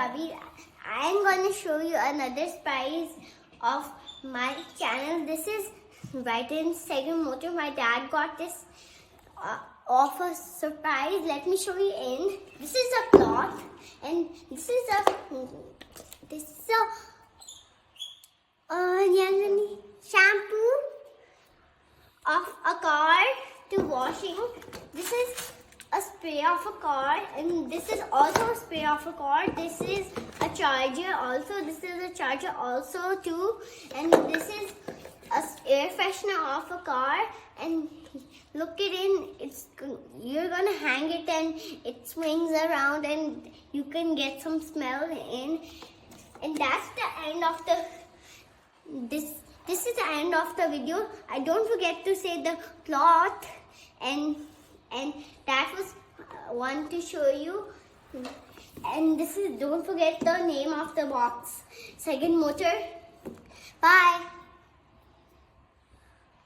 Rabeel. I am going to show you another surprise of my channel. This is right in SehgalMotors. My dad got this of a surprise. Let me show you in. This is a cloth, and this is a shampoo of a car to washing. This is a spray of a car, and this is also a spray of a car. This is a charger also. This is a charger also too, and this is a air freshener of a car. And look it in. You're gonna hang it and it swings around, and you can get some smell in. And that's the end of the this is the end of the video. I don't forget to say the cloth, and that was one to show you. And this is, don't forget the name of the box, SehgalMotors. Bye.